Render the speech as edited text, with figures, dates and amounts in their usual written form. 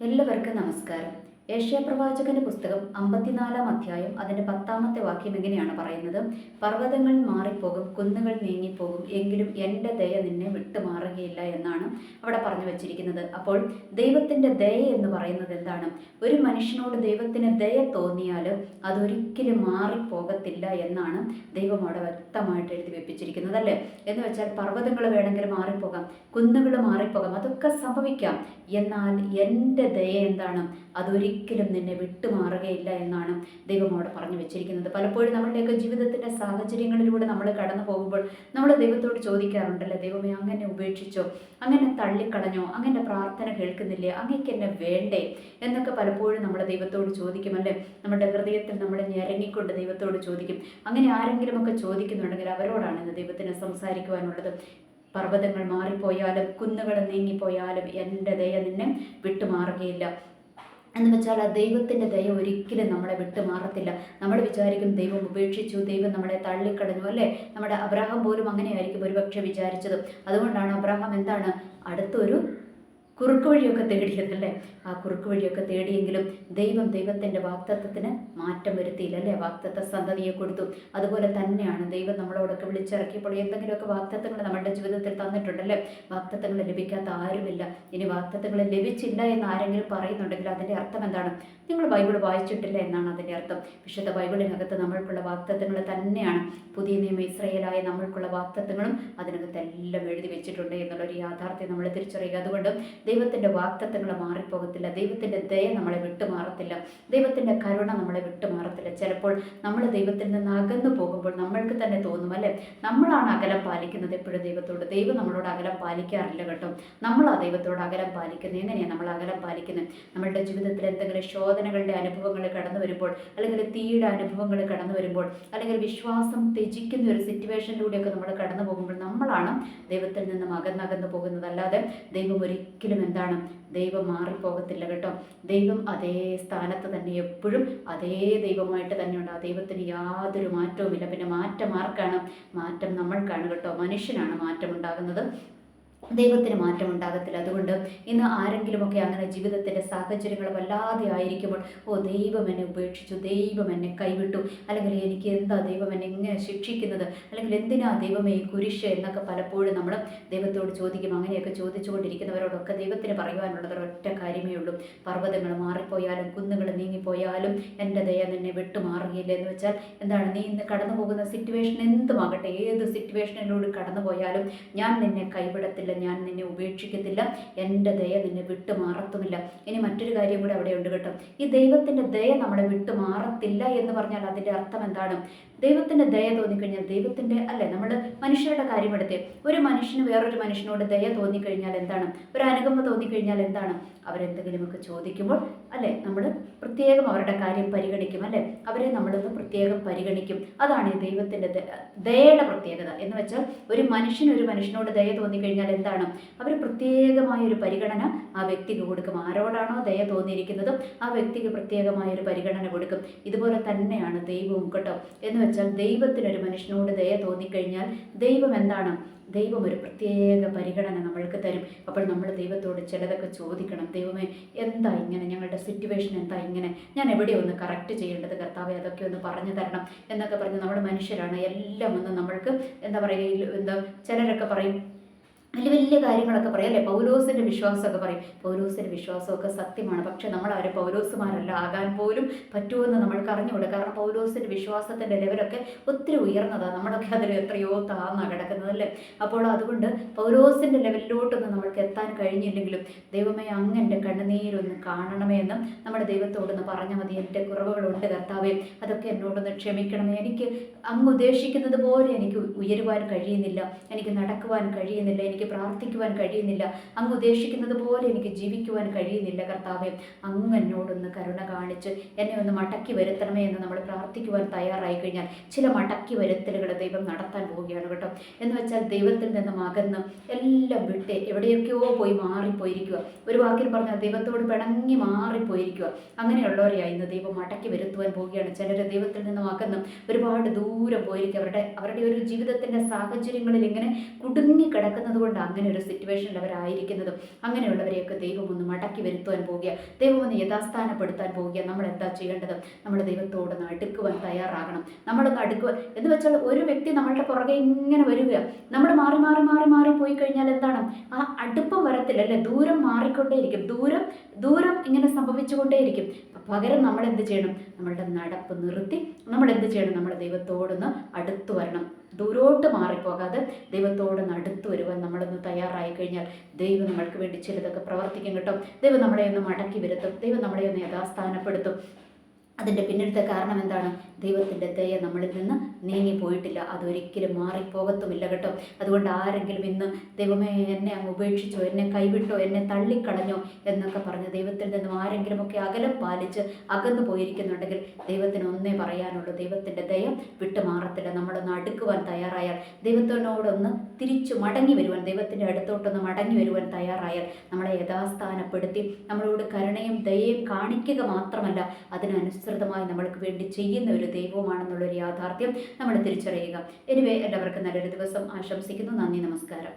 എല്ലാവർക്കും നമസ്കാരം. യേശയ്യാപ്രവാചകന്റെ പുസ്തകം 54 അധ്യായം അതിൻ്റെ 10 വാക്യം ഇങ്ങനെയാണ് പറയുന്നത്: പർവ്വതങ്ങൾ മാറിപ്പോകും, കുന്നുകൾ നീങ്ങിപ്പോകും, എങ്കിലും എൻ്റെ ദയ നിന്നെ വിട്ടുമാറുകയില്ല എന്നാണ് അവിടെ പറഞ്ഞു വച്ചിരിക്കുന്നത്. അപ്പോൾ ദൈവത്തിൻ്റെ ദയ എന്ന് പറയുന്നത് എന്താണ്? ഒരു മനുഷ്യനോട് ദൈവത്തിന് ദയ തോന്നിയാൽ അതൊരിക്കലും മാറിപ്പോകത്തില്ല എന്നാണ് ദൈവം അവിടെ വ്യക്തമായിട്ട് എഴുതി വെപ്പിച്ചിരിക്കുന്നത്, അല്ലേ? എന്ന് വെച്ചാൽ പർവ്വതങ്ങൾ വേണമെങ്കിൽ മാറിപ്പോകാം, കുന്നുകൾ മാറിപ്പോകാം, അതൊക്കെ സംഭവിക്കാം. എന്നാൽ എൻ്റെ ദയ എന്താണ്? അതൊരിക്കലും നിന്നെ വിട്ടുമാറുകയില്ല എന്നാണ് ദൈവം അവിടെ പറഞ്ഞു വെച്ചിരിക്കുന്നത്. പലപ്പോഴും നമ്മളുടെയൊക്കെ ജീവിതത്തിൻ്റെ സാഹചര്യങ്ങളിലൂടെ നമ്മൾ കടന്നു പോകുമ്പോൾ നമ്മൾ ദൈവത്തോട് ചോദിക്കാറുണ്ടല്ലേ, ദൈവമേ അങ്ങനെ ഉപേക്ഷിച്ചോ, അങ്ങനെ തള്ളിക്കളഞ്ഞോ, അങ്ങനെ പ്രാർത്ഥന കേൾക്കുന്നില്ലേ, അങ്ങേക്ക് എന്നെ വേണ്ടേ എന്നൊക്കെ പലപ്പോഴും നമ്മൾ ദൈവത്തോട് ചോദിക്കുമല്ലേ. നമ്മുടെ ഹൃദയത്തിൽ നമ്മൾ ഞെരങ്ങിക്കൊണ്ട് ദൈവത്തോട് ചോദിക്കും. അങ്ങനെ ആരെങ്കിലുമൊക്കെ ചോദിക്കുന്നുണ്ടെങ്കിൽ അവരോടാണ് ഇന്ന് ദൈവത്തിന് സംസാരിക്കുവാനുള്ളത്. പർവ്വതങ്ങൾ മാറിപ്പോയാലും കുന്നുകൾ നീങ്ങിപ്പോയാലും എൻ്റെ ദയ നിന്നെ വിട്ടുമാറുകയില്ല എന്ന് വെച്ചാൽ ആ ദൈവത്തിൻ്റെ ദയ ഒരിക്കലും നമ്മളെ വിട്ടുമാറത്തില്ല. നമ്മൾ വിചാരിക്കും ദൈവം ഉപേക്ഷിച്ചു, ദൈവം നമ്മളെ തള്ളിക്കളഞ്ഞു, അല്ലേ? നമ്മുടെ അബ്രാഹാം പോലും അങ്ങനെയായിരിക്കും ഒരുപക്ഷെ വിചാരിച്ചത്. അതുകൊണ്ടാണ് അബ്രാഹാം എന്താണ് അടുത്തൊരു കുറുക്ക് വഴിയൊക്കെ തേടിയതല്ലേ. ആ കുറുക്ക് വഴിയൊക്കെ തേടിയെങ്കിലും ദൈവത്തിൻ്റെ വാഗ്ദത്തത്തിന് മാറ്റം വരുത്തിയില്ല, അല്ലേ? വാഗ്ദത്ത സന്തതിയെ കൊടുത്തു. അതുപോലെ തന്നെയാണ് ദൈവം നമ്മളോടൊക്കെ വിളിച്ചിറക്കിയപ്പോൾ എന്തെങ്കിലുമൊക്കെ വാഗ്ദത്തങ്ങൾ നമ്മുടെ ജീവിതത്തിൽ തന്നിട്ടുണ്ടല്ലേ. വാഗ്ദത്തങ്ങൾ ലഭിക്കാത്ത ആരുമില്ല. ഇനി വാഗ്ദത്തങ്ങൾ ലഭിച്ചില്ല എന്ന് ആരെങ്കിലും പറയുന്നുണ്ടെങ്കിൽ അതിൻ്റെ അർത്ഥം എന്താണ്? നിങ്ങൾ ബൈബിൾ വായിച്ചിട്ടില്ല എന്നാണ് അതിൻ്റെ അർത്ഥം. വിശുദ്ധ ബൈബിളിനകത്ത് നമ്മൾക്കുള്ള വാഗ്ദത്തങ്ങൾ തന്നെയാണ്. പുതിയ നിയമ ഇസ്രായേലായ നമ്മൾക്കുള്ള വാഗ്ദത്തങ്ങളും അതിനകത്ത് എല്ലാം എഴുതി വെച്ചിട്ടുണ്ട് എന്നുള്ളൊരു യാഥാർത്ഥ്യം നമ്മൾ തിരിച്ചറിയുക. അതുകൊണ്ട് ദൈവത്തിൻ്റെ വാഗ്ദത്തങ്ങൾ മാറിപ്പോകത്തില്ല, ദൈവത്തിൻ്റെ ദയ നമ്മളെ വിട്ടുമാറത്തില്ല, ദൈവത്തിൻ്റെ കരുണ നമ്മളെ വിട്ടുമാറത്തില്ല. ചിലപ്പോൾ നമ്മൾ ദൈവത്തിൽ നിന്ന് അകന്നു പോകുമ്പോൾ നമ്മൾക്ക് തന്നെ തോന്നും, അല്ലേ, നമ്മളാണ് അകലം പാലിക്കുന്നത് എപ്പോഴും ദൈവത്തോട്. ദൈവം നമ്മളോട് അകലം പാലിക്കാറില്ല കേട്ടോ. നമ്മളാ ദൈവത്തോട് അകലം പാലിക്കുന്നത്. എങ്ങനെയാണ് നമ്മൾ അകലം പാലിക്കുന്നത്? നമ്മളുടെ ജീവിതത്തിൽ എന്തെങ്കിലും ശോധനകളുടെ അനുഭവങ്ങൾ കടന്നു വരുമ്പോൾ, അല്ലെങ്കിൽ തീയുടെ അനുഭവങ്ങൾ കടന്നു വരുമ്പോൾ, അല്ലെങ്കിൽ വിശ്വാസം ത്യജിക്കുന്ന ഒരു സിറ്റുവേഷനിലൂടെയൊക്കെ നമ്മൾ കടന്നു പോകുമ്പോൾ നമ്മളാണ് ദൈവത്തിൽ നിന്നും അകന്നകന്നു പോകുന്നത്. അല്ലാതെ ദൈവം ഒരിക്കലും എന്താണ്? ദൈവം മാറിപ്പോകത്തില്ല കേട്ടോ. ദൈവം അതേ സ്ഥാനത്ത് തന്നെ എപ്പോഴും അതേ ദൈവമായിട്ട് തന്നെയുണ്ട്. ആ ദൈവത്തിന് യാതൊരു മാറ്റവുമില്ല. പിന്നെ മാറ്റം ആർക്കാണ്? മാറ്റം നമ്മൾക്കാണ് കേട്ടോ. മനുഷ്യനാണ് മാറ്റം ഉണ്ടാകുന്നത്, ദൈവത്തിന് മാറ്റം ഉണ്ടാകത്തില്ല. അതുകൊണ്ട് ഇന്ന് ആരെങ്കിലുമൊക്കെ അങ്ങനെ ജീവിതത്തിൻ്റെ സാഹചര്യങ്ങൾ വല്ലാതെ ആയിരിക്കുമ്പോൾ, ദൈവം എന്നെ ഉപേക്ഷിച്ചു, ദൈവം എന്നെ കൈവിട്ടു, അല്ലെങ്കിൽ എനിക്ക് എന്താ ദൈവം എന്നെ എങ്ങനെ ശിക്ഷിക്കുന്നത്, അല്ലെങ്കിൽ എന്തിനാ ദൈവമേ ഈ കുരിശ് എന്നൊക്കെ പലപ്പോഴും നമ്മൾ ദൈവത്തോട് ചോദിക്കും. അങ്ങനെയൊക്കെ ചോദിച്ചുകൊണ്ടിരിക്കുന്നവരോടൊക്കെ ദൈവത്തിന് പറയുവാനുള്ളത് ഒറ്റ കാര്യമേ ഉള്ളൂ: പർവ്വതങ്ങൾ മാറിപ്പോയാലും കുന്നുകൾ നീങ്ങിപ്പോയാലും എൻ്റെ ദയ നിന്നെ വിട്ടുമാറുകയില്ല. എന്ന് വെച്ചാൽ എന്താണ്? നീ ഇന്ന് കടന്നു പോകുന്ന സിറ്റുവേഷൻ എന്തുമാകട്ടെ, ഏത് സിറ്റുവേഷനിലൂടെ കടന്നു പോയാലും ഞാൻ നിന്നെ കൈവിടത്തില്ല, ഞാൻ നിന്നെ ഉപേക്ഷിക്കത്തില്ല, എൻ്റെ ദയ നിന്നെ വിട്ടുമാറത്തുമില്ല. ഇനി മറ്റൊരു കാര്യം കൂടെ അവിടെ ഉണ്ട് കേട്ടോ. ഈ ദൈവത്തിൻ്റെ ദയ നമ്മളെ വിട്ടുമാറത്തില്ല എന്ന് പറഞ്ഞാൽ അതിൻ്റെ അർത്ഥം എന്താണ്? ദൈവത്തിൻ്റെ ദയ തോന്നിക്കഴിഞ്ഞാൽ ദൈവത്തിൻ്റെ, അല്ലേ, നമ്മൾ മനുഷ്യരുടെ കാര്യം എടുത്തേ, ഒരു മനുഷ്യന് വേറൊരു മനുഷ്യനോട് ദയ തോന്നിക്കഴിഞ്ഞാൽ എന്താണ്? ഒരു അനുകമ്പ തോന്നിക്കഴിഞ്ഞാൽ എന്താണ്? അവരെന്തെങ്കിലുമൊക്കെ ചോദിക്കുമ്പോൾ, അല്ലേ, നമ്മൾ പ്രത്യേകം അവരുടെ കാര്യം പരിഗണിക്കും, അല്ലേ? അവരെ നമ്മളൊന്ന് പ്രത്യേകം പരിഗണിക്കും. അതാണ് ഈ ദൈവത്തിൻ്റെ ദയയുടെ പ്രത്യേകത. എന്ന് വെച്ചാൽ ഒരു മനുഷ്യനോട് ദയ തോന്നിക്കഴിഞ്ഞാൽ എന്താണ്? അവർ പ്രത്യേകമായൊരു പരിഗണന ആ വ്യക്തിക്ക് കൊടുക്കും. ആരോടാണോ ദയ തോന്നിയിരിക്കുന്നത് ആ വ്യക്തിക്ക് പ്രത്യേകമായൊരു പരിഗണന കൊടുക്കും. ഇതുപോലെ തന്നെയാണ് ദൈവവും കേട്ടോ. എന്ന് വെച്ചാൽ ദൈവത്തിനൊരു മനുഷ്യനോട് ദയ തോന്നിക്കഴിഞ്ഞാൽ ദൈവം എന്താണ്? ദൈവം ഒരു പ്രത്യേക പരിഗണന നമ്മൾക്ക് തരും. അപ്പോൾ നമ്മൾ ദൈവത്തോട് ചിലതൊക്കെ ചോദിക്കണം. ദൈവമേ, എന്താ ഇങ്ങനെ? ഞങ്ങളുടെ സിറ്റുവേഷൻ എന്താ ഇങ്ങനെ? ഞാൻ എവിടെ ഒന്ന് കറക്റ്റ് ചെയ്യേണ്ടത് കർത്താവെ, അതൊക്കെ ഒന്ന് പറഞ്ഞു തരണം എന്നൊക്കെ പറഞ്ഞ് നമ്മൾ മനുഷ്യരാണ്. എല്ലാം ഒന്ന് നമ്മൾക്ക് എന്താ പറയുക, ചിലരൊക്കെ പറയും വലിയ വലിയ കാര്യങ്ങളൊക്കെ പറയും, അല്ലേ? പൗലോസിൻ്റെ വിശ്വാസമൊക്കെ പറയും. പൗലോസിൻ്റെ വിശ്വാസമൊക്കെ സത്യമാണ്. പക്ഷെ നമ്മളാരും പൗലോസുമാരല്ല, ആകാൻ പോലും പറ്റുമെന്ന് നമ്മൾക്ക് അറിഞ്ഞുകൂടെ. കാരണം പൗലോസിൻ്റെ വിശ്വാസത്തിൻ്റെ ലെവലൊക്കെ ഒത്തിരി ഉയർന്നതാണ്. നമ്മളൊക്കെ അതിൽ എത്രയോ താന്നാണ് കിടക്കുന്നത്, അല്ലേ? അപ്പോൾ അതുകൊണ്ട് പൗലോസിൻ്റെ ലെവലിലോട്ടൊന്നും നമ്മൾക്ക് എത്താൻ കഴിഞ്ഞില്ലെങ്കിലും ദൈവമേ, അങ്ങ് എൻ്റെ കണ്ണുനീരൊന്ന് കാണണമേ എന്നും നമ്മുടെ ദൈവത്തോടൊന്ന് പറഞ്ഞാൽ മതി. എൻ്റെ കുറവുകളുണ്ട് കർത്താവേ, അതൊക്കെ എന്നോടൊന്ന് ക്ഷമിക്കണമേ. എനിക്ക് അങ്ങ് ഉദ്ദേശിക്കുന്നത് പോലെ എനിക്ക് ഉയരുവാൻ കഴിയുന്നില്ല, എനിക്ക് നടക്കുവാൻ കഴിയുന്നില്ല, എനിക്ക് പ്രാർത്ഥിക്കുവാൻ കഴിയുന്നില്ല, അങ്ങ് ഉദ്ദേശിക്കുന്നത് പോലെ എനിക്ക് ജീവിക്കുവാൻ കഴിയുന്നില്ല കർത്താവേ, അങ്ങ് എന്നോടൊന്ന് കരുണ കാണിച്ച് എന്നെ ഒന്ന് മടക്കി വരുത്തണമേ എന്ന് നമ്മൾ പ്രാർത്ഥിക്കുവാൻ തയ്യാറായി കഴിഞ്ഞാൽ ചില മടക്കി വരുത്തലുകൾ ദൈവം നടത്താൻ പോവുകയാണ് കേട്ടോ. എന്ന് വെച്ചാൽ ദൈവത്തിൽ നിന്നും അകന്ന് എല്ലാം വിട്ട് എവിടെയൊക്കെയോ പോയി മാറിപ്പോയിരിക്കുക. ഒരു വാക്കിൽ പറഞ്ഞാൽ ദൈവത്തോട് പിണങ്ങി മാറിപ്പോയിരിക്കുക. അങ്ങനെയുള്ളവരെയായി ഇന്ന് ദൈവം മടക്കി വരുത്തുവാൻ പോവുകയാണ്. ചിലർ ദൈവത്തിൽ നിന്നും അകന്ന് ഒരുപാട് ദൂരം പോയിരിക്കുക. അവരുടെ ഒരു ജീവിതത്തിൻ്റെ സാഹചര്യങ്ങളിൽ ഇങ്ങനെ കുടുങ്ങി കിടക്കുന്നത് അതുകൊണ്ട് അങ്ങനെ ഒരു സിറ്റുവേഷനിൽ അവരായിരിക്കുന്നതും. അങ്ങനെയുള്ളവരെയൊക്കെ ദൈവം ഒന്ന് മടക്കി വരുത്തുവാൻ പോവുക, ദൈവം ഒന്ന് യഥാസ്ഥാനപ്പെടുത്താൻ പോവുക. നമ്മൾ എന്താ ചെയ്യേണ്ടത്? നമ്മൾ ദൈവത്തോടൊന്ന് അടുക്കുവാൻ തയ്യാറാകണം. നമ്മളൊന്ന് അടുക്കുവാൻ എന്ന് വെച്ചാൽ ഒരു വ്യക്തി നമ്മളുടെ പുറകെ ഇങ്ങനെ വരിക, നമ്മൾ മാറി മാറി മാറി മാറി പോയി കഴിഞ്ഞാൽ എന്താണ്? ആ അടുപ്പം വരത്തില്ല അല്ലേ? ദൂരം മാറിക്കൊണ്ടേയിരിക്കും, ദൂരം ഇങ്ങനെ സംഭവിച്ചുകൊണ്ടേയിരിക്കും. പകരം നമ്മൾ എന്ത് ചെയ്യണം? നമ്മളുടെ നടപ്പ് നിർത്തി നമ്മൾ എന്ത് ചെയ്യണം? നമ്മൾ ദൈവത്തോടൊന്ന് അടുത്തു വരണം. ദൂരോട്ട് മാറിപ്പോകാതെ ദൈവത്തോടൊന്ന് അടുത്തു വരുവാൻ നമ്മളൊന്ന് തയ്യാറായി കഴിഞ്ഞാൽ ദൈവം നമ്മൾക്ക് വേണ്ടി ചിലതൊക്കെ പ്രവർത്തിക്കും കേട്ടോ. ദൈവം നമ്മളെ ഒന്ന് മടക്കി വരുത്തും, ദൈവം നമ്മളെ ഒന്ന് യഥാസ്ഥാനപ്പെടുത്തും. അതിൻ്റെ പിന്നിലത്തെ കാരണം എന്താണ്? ദൈവത്തിൻ്റെ ദയ നമ്മളിൽ നിന്ന് നീങ്ങിപ്പോയിട്ടില്ല, അതൊരിക്കലും മാറിപ്പോകത്തുമില്ല കേട്ടോ. അതുകൊണ്ട് ആരെങ്കിലും ഇന്ന് ദൈവമേ എന്നെ അങ്ങ് ഉപേക്ഷിച്ചോ, എന്നെ കൈവിട്ടോ, എന്നെ തള്ളിക്കളഞ്ഞോ എന്നൊക്കെ പറഞ്ഞ് ദൈവത്തിൽ നിന്നും ആരെങ്കിലുമൊക്കെ അകലം പാലിച്ച് അകന്നു പോയിരിക്കുന്നുണ്ടെങ്കിൽ ദൈവത്തിന് ഒന്നേ പറയാനുള്ളൂ, ദൈവത്തിൻ്റെ ദയ വിട്ടുമാറത്തില്ല. നമ്മളൊന്ന് അടുക്കുവാൻ തയ്യാറായാൽ, ദൈവത്തിനോടൊന്ന് തിരിച്ചു മടങ്ങി വരുവാൻ, ദൈവത്തിൻ്റെ അടുത്തോട്ടൊന്ന് മടങ്ങി വരുവാൻ തയ്യാറായാൽ നമ്മളെ യഥാസ്ഥാനപ്പെടുത്തി നമ്മളോട് കരുണയും ദയയും കാണിക്കുക മാത്രമല്ല, അതിനനുസൃതമായി നമ്മൾക്ക് വേണ്ടി ചെയ്യുന്ന ഒരു ദൈവവുമാണെന്നുള്ളൊരു യാഥാർത്ഥ്യം നമ്മൾ തിരിച്ചറിയുക. എനിവേ, എല്ലാവർക്കും നല്ലൊരു ദിവസം ആശംസിക്കുന്നു. നന്ദി, നമസ്കാരം.